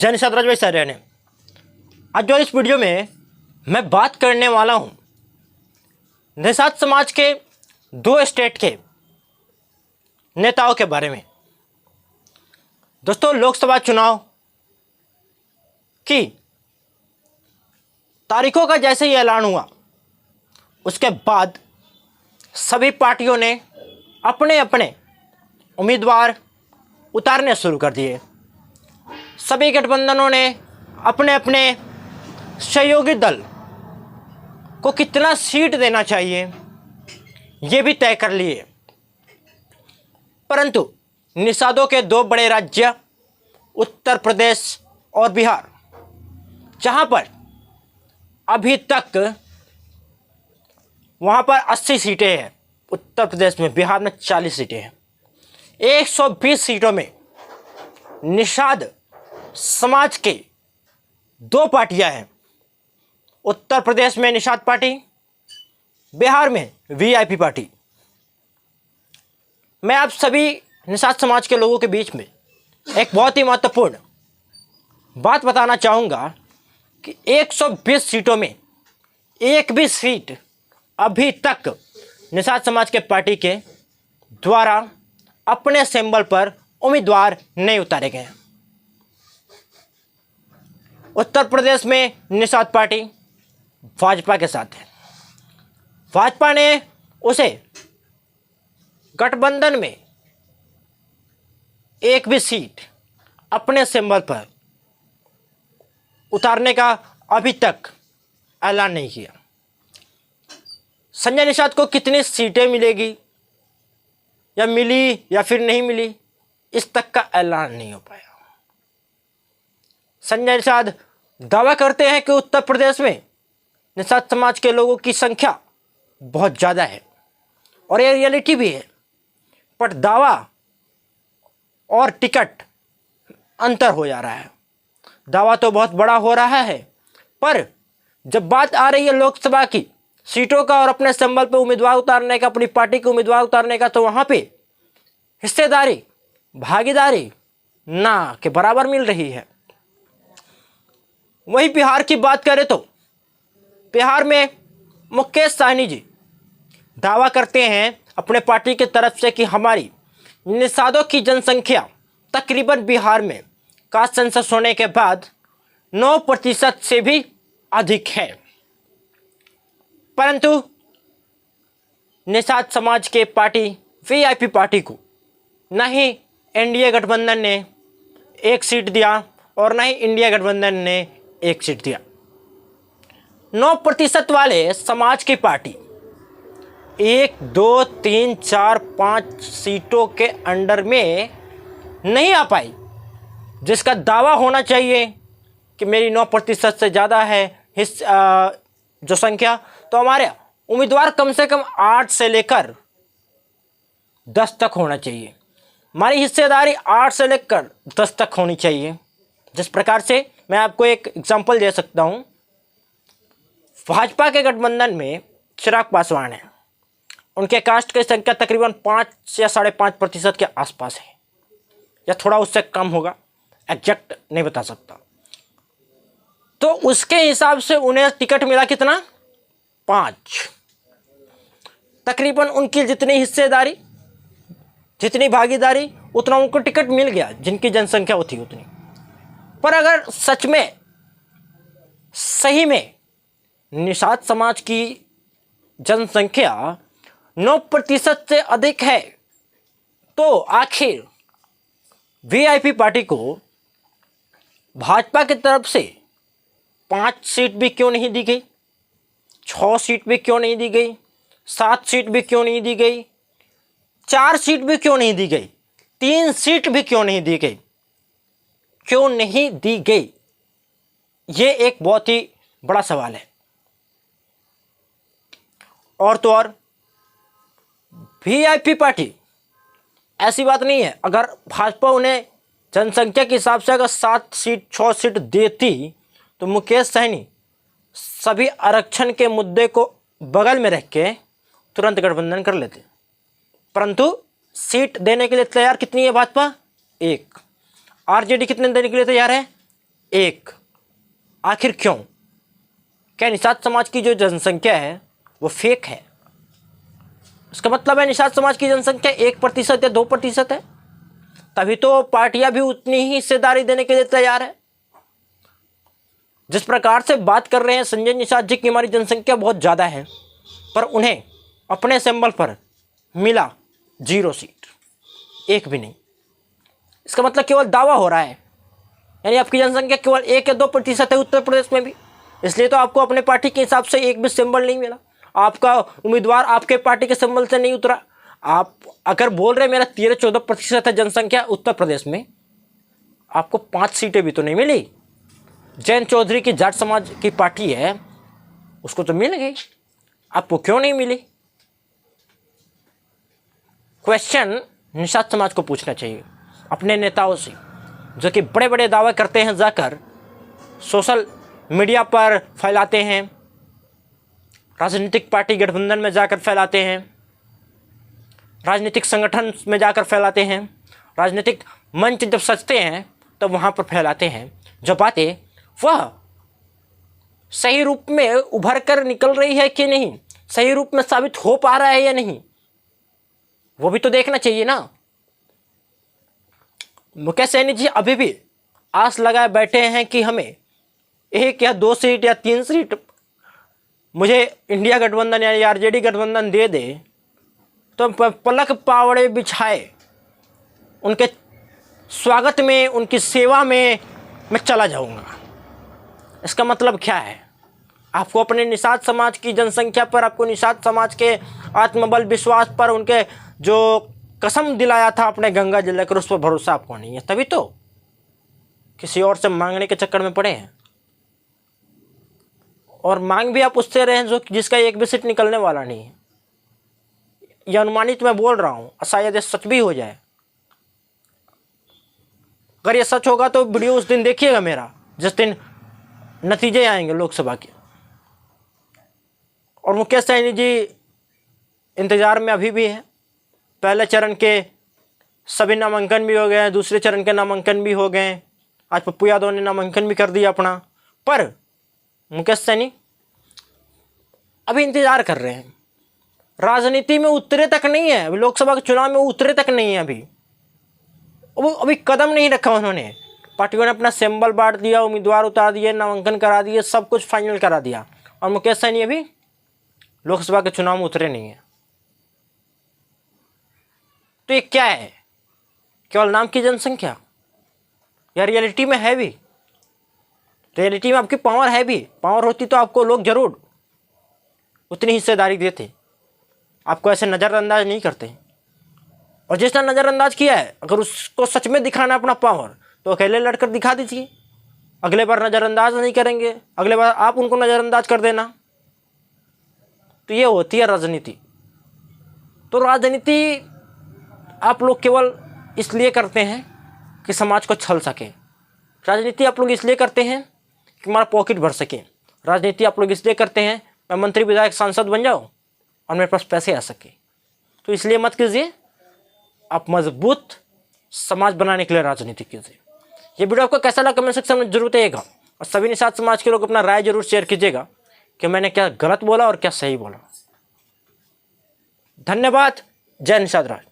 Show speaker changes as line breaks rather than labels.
जय निषाद राजभाई सारिया ने। आज जो इस वीडियो में मैं बात करने वाला हूँ निषाद समाज के दो स्टेट के नेताओं के बारे में। दोस्तों, लोकसभा चुनाव की तारीखों का जैसे ही ऐलान हुआ उसके बाद सभी पार्टियों ने अपने अपने उम्मीदवार उतारने शुरू कर दिए। सभी गठबंधनों ने अपने अपने सहयोगी दल को कितना सीट देना चाहिए ये भी तय कर लिए। परंतु निषादों के दो बड़े राज्य उत्तर प्रदेश और बिहार, जहां पर अभी तक वहां पर 80 सीटें हैं, उत्तर प्रदेश में, बिहार में 40 सीटें हैं। 120 सीटों में निषाद समाज के दो पार्टियां हैं। उत्तर प्रदेश में निषाद पार्टी, बिहार में वीआईपी पार्टी। मैं आप सभी निषाद समाज के लोगों के बीच में एक बहुत ही महत्वपूर्ण बात बताना चाहूँगा कि 120 सीटों में एक भी सीट अभी तक निषाद समाज के पार्टी के द्वारा अपने सिंबल पर उम्मीदवार नहीं उतारे गए हैं। उत्तर प्रदेश में निषाद पार्टी भाजपा के साथ है। भाजपा ने उसे गठबंधन में एक भी सीट अपने सिंबल पर उतारने का अभी तक ऐलान नहीं किया। संजय निषाद को कितनी सीटें मिलेगी या मिली या फिर नहीं मिली, इस तक का ऐलान नहीं हो पाया। संजय निषाद दावा करते हैं कि उत्तर प्रदेश में निषाद समाज के लोगों की संख्या बहुत ज़्यादा है और ये रियलिटी भी है, पर दावा और टिकट अंतर हो जा रहा है। दावा तो बहुत बड़ा हो रहा है, पर जब बात आ रही है लोकसभा की सीटों का और अपने सिंबल पे उम्मीदवार उतारने का, अपनी पार्टी के उम्मीदवार उतारने का, तो वहाँ पे हिस्सेदारी, भागीदारी ना के बराबर मिल रही है। वही बिहार की बात करें तो बिहार में मुकेश सहनी जी दावा करते हैं अपने पार्टी की तरफ से कि हमारी निषादों की जनसंख्या तकरीबन बिहार में कास्ट सेंसस होने के बाद 9% से भी अधिक है। परंतु निषाद समाज के पार्टी वीआईपी पार्टी को न ही एनडीए गठबंधन ने एक सीट दिया और न ही इंडिया गठबंधन ने एक सीट दिया। 9% वाले समाज की पार्टी 1, 2, 3, 4, 5 सीटों के अंडर में नहीं आ पाई, जिसका दावा होना चाहिए कि मेरी 9% से ज़्यादा है जो संख्या, तो हमारे उम्मीदवार कम से कम 8 से लेकर 10 तक होना चाहिए। हमारी हिस्सेदारी 8 से लेकर 10 तक होनी चाहिए। जिस प्रकार से मैं आपको एक एग्जांपल दे सकता हूँ, भाजपा के गठबंधन में चिराग पासवान है, उनके कास्ट की संख्या तकरीबन 5 या 5.5% के आसपास है, या थोड़ा उससे कम होगा, एग्जैक्ट नहीं बता सकता। तो उसके हिसाब से उन्हें टिकट मिला कितना? 5। तकरीबन उनकी जितनी हिस्सेदारी, जितनी भागीदारी, उतना उनको टिकट मिल गया, जिनकी जनसंख्या होती उतनी। पर अगर सच में सही में निषाद समाज की जनसंख्या 9% से अधिक है, तो आखिर वीआईपी पार्टी को भाजपा की तरफ से 5 सीट भी क्यों नहीं दी गई, 6 सीट भी क्यों नहीं दी गई, 7 सीट भी क्यों नहीं दी गई, 4 सीट भी क्यों नहीं दी गई, 3 सीट भी क्यों नहीं दी गई, क्यों नहीं दी गई? ये एक बहुत ही बड़ा सवाल है। और तो और वीआईपी पार्टी, ऐसी बात नहीं है, अगर भाजपा उन्हें जनसंख्या के हिसाब से अगर 7 सीट 6 सीट देती तो मुकेश सहनी सभी आरक्षण के मुद्दे को बगल में रख के तुरंत गठबंधन कर लेते। परंतु सीट देने के लिए तैयार कितनी है भाजपा? 1। आरजेडी कितने देने के लिए तैयार है? एक। आखिर क्यों? क्या निषाद समाज की जो जनसंख्या है वो फेक है? इसका मतलब है निषाद समाज की जनसंख्या 1% या 2% है, तभी तो पार्टियां भी उतनी ही हिस्सेदारी देने के लिए तैयार है। जिस प्रकार से बात कर रहे हैं संजय निषाद जी की हमारी जनसंख्या बहुत ज़्यादा है, पर उन्हें अपने सिंबल पर मिला 0 सीट, एक भी नहीं। इसका मतलब केवल दावा हो रहा है, यानी आपकी जनसंख्या केवल 1 या 2% है उत्तर प्रदेश में भी, इसलिए तो आपको अपने पार्टी के हिसाब से एक भी सिंबल नहीं मिला। आपका उम्मीदवार आपके पार्टी के सिंबल से नहीं उतरा। आप अगर बोल रहे मेरा 13-14% है जनसंख्या उत्तर प्रदेश में, आपको 5 सीटें भी तो नहीं मिली। जैन चौधरी की जाट समाज की पार्टी है, उसको तो मिल गई, आपको क्यों नहीं मिली? क्वेश्चन निषाद समाज को पूछना चाहिए अपने नेताओं से, जो कि बड़े बड़े दावे करते हैं, जाकर सोशल मीडिया पर फैलाते हैं, राजनीतिक पार्टी गठबंधन में जाकर फैलाते हैं, राजनीतिक संगठन में जाकर फैलाते हैं, राजनीतिक मंच जब सजते हैं तो वहाँ पर फैलाते हैं जो बातें वह सही रूप में उभर कर निकल रही है कि नहीं, सही रूप में साबित हो पा रहा है या नहीं, वो भी तो देखना चाहिए ना। मुकेश सहनी जी अभी भी आस लगाए बैठे हैं कि हमें 1 या 2 सीट या 3 सीट मुझे इंडिया गठबंधन या आरजेडी गठबंधन दे दे तो पलक पावड़े बिछाए उनके स्वागत में, उनकी सेवा में मैं चला जाऊंगा। इसका मतलब क्या है? आपको अपने निषाद समाज की जनसंख्या पर, आपको निषाद समाज के आत्मबल विश्वास पर, उनके जो कसम दिलाया था अपने गंगा जल लेकर, उस पर भरोसा आपको नहीं है, तभी तो किसी और से मांगने के चक्कर में पड़े हैं। और मांग भी आप उससे रहे हैं जो जिसका एक भी सीट निकलने वाला नहीं है। यह अनुमानित मैं बोल रहा हूँ, शायद ये सच भी हो जाए। अगर ये सच होगा तो वीडियो उस दिन देखिएगा मेरा, जिस दिन नतीजे आएंगे लोकसभा के। और मुकेश सहनी जी इंतजार में अभी भी है। पहले चरण के सभी नामांकन भी हो गए हैं, दूसरे चरण के नामांकन भी हो गए, आज पप्पू यादव ने नामांकन भी कर दिया अपना, पर मुकेश सहनी अभी इंतजार कर रहे हैं। राजनीति में उतरे तक नहीं है, अभी लोकसभा के चुनाव में उतरे तक नहीं है, अभी कदम नहीं रखा उन्होंने। पार्टियों ने अपना सिंबल बांट दिया, उम्मीदवार उतार दिए, नामांकन करा दिए, सब कुछ फाइनल करा दिया, और मुकेश सहनी अभी लोकसभा के चुनाव में उतरे नहीं है। तो ये क्या है? केवल नाम की जनसंख्या या रियलिटी में है भी? रियलिटी में आपकी पावर है भी। पावर होती तो आपको लोग जरूर उतनी हिस्सेदारी देते, आपको ऐसे नज़रअंदाज नहीं करते। और जिसने नज़रअंदाज किया है, अगर उसको सच में दिखाना अपना पावर, तो अकेले लड़कर दिखा दीजिए। अगले बार नज़रअंदाज नहीं करेंगे, अगले बार आप उनको नज़रअंदाज कर देना। तो ये होती है राजनीति। तो राजनीति आप लोग केवल इसलिए करते हैं कि समाज को छल सके। राजनीति आप लोग इसलिए करते हैं कि हमारा पॉकेट भर सके। राजनीति आप लोग इसलिए करते हैं मैं मंत्री विधायक सांसद बन जाऊँ और मेरे पास पैसे आ सके। तो इसलिए मत कीजिए, आप मजबूत समाज बनाने के लिए राजनीति कीजिए। ये वीडियो आपको कैसा लगा कमेंट सेक्शन में जरूर बताइएगा, और सभी निषाद समाज के लोग अपना राय जरूर शेयर कीजिएगा कि मैंने क्या गलत बोला और क्या सही बोला। धन्यवाद। जय निषाद राज।